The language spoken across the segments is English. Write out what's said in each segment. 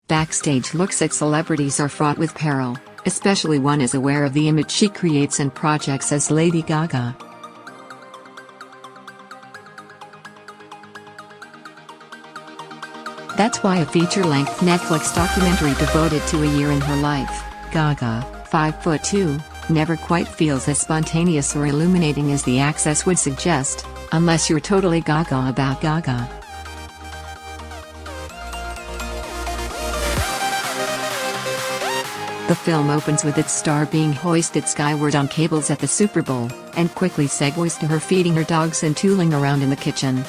Backstage looks at celebrities are fraught with peril, especially one is aware of the image she creates and projects as Lady Gaga. That's why a feature-length Netflix documentary devoted to a year in her life, Gaga, 5'2", never quite feels as spontaneous or illuminating as the access would suggest, unless you're totally Gaga about Gaga. The film opens with its star being hoisted skyward on cables at the Super Bowl, and quickly segues to her feeding her dogs and tooling around in the kitchen.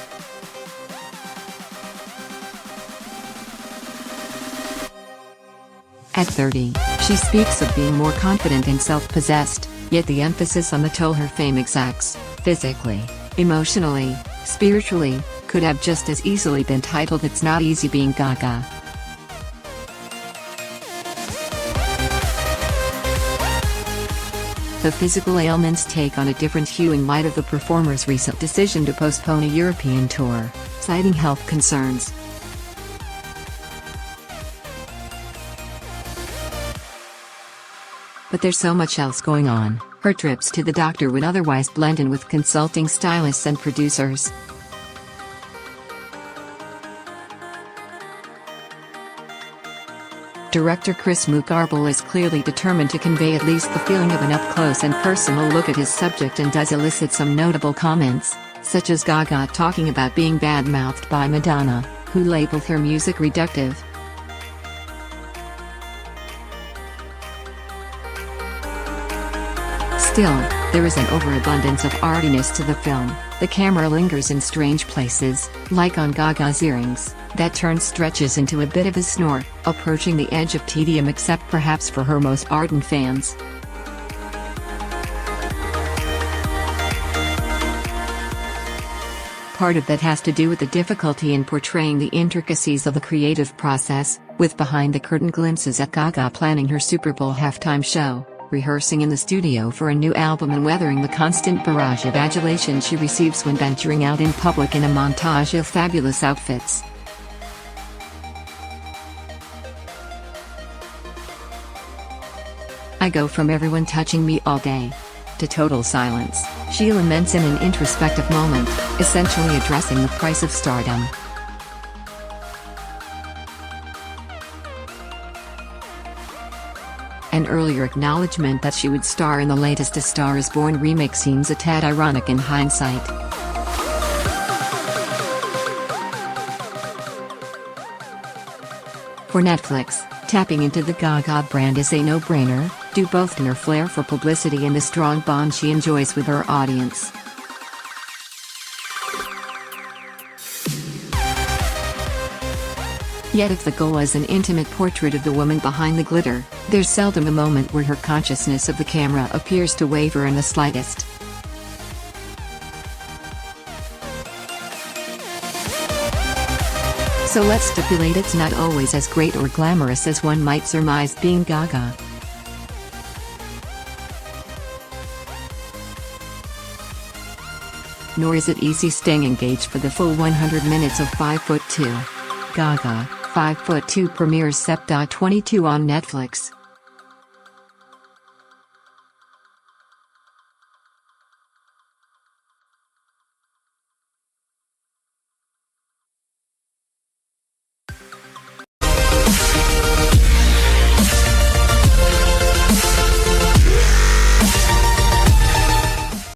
At 30, she speaks of being more confident and self-possessed, yet the emphasis on the toll her fame exacts, physically, emotionally, spiritually, could have just as easily been titled "It's Not Easy Being Gaga." The physical ailments take on a different hue in light of the performer's recent decision to postpone a European tour, citing health concerns. But there's so much else going on. Her trips to the doctor would otherwise blend in with consulting stylists and producers. Director Chris Mugarble is clearly determined to convey at least the feeling of an up-close and personal look at his subject and does elicit some notable comments, such as Gaga talking about being bad-mouthed by Madonna, who labeled her music reductive. Still, there is an overabundance of artiness to the film. The camera lingers in strange places, like on Gaga's earrings, that turn stretches into a bit of a snore, approaching the edge of tedium except perhaps for her most ardent fans. Part of that has to do with the difficulty in portraying the intricacies of the creative process, with behind-the-curtain glimpses at Gaga planning her Super Bowl halftime show, rehearsing in the studio for a new album and weathering the constant barrage of adulation she receives when venturing out in public in a montage of fabulous outfits. I go from everyone touching me all day to total silence, she laments in an introspective moment, essentially addressing the price of stardom. An earlier acknowledgement that she would star in the latest A Star Is Born remake seems a tad ironic in hindsight. For Netflix, tapping into the Gaga brand is a no-brainer, due both to her flair for publicity and the strong bond she enjoys with her audience. Yet if the goal is an intimate portrait of the woman behind the glitter, there's seldom a moment where her consciousness of the camera appears to waver in the slightest. So let's stipulate it's not always as great or glamorous as one might surmise being Gaga. Nor is it easy staying engaged for the full 100 minutes of 5'2". Gaga, 5'2" premieres Sept. 22 on Netflix.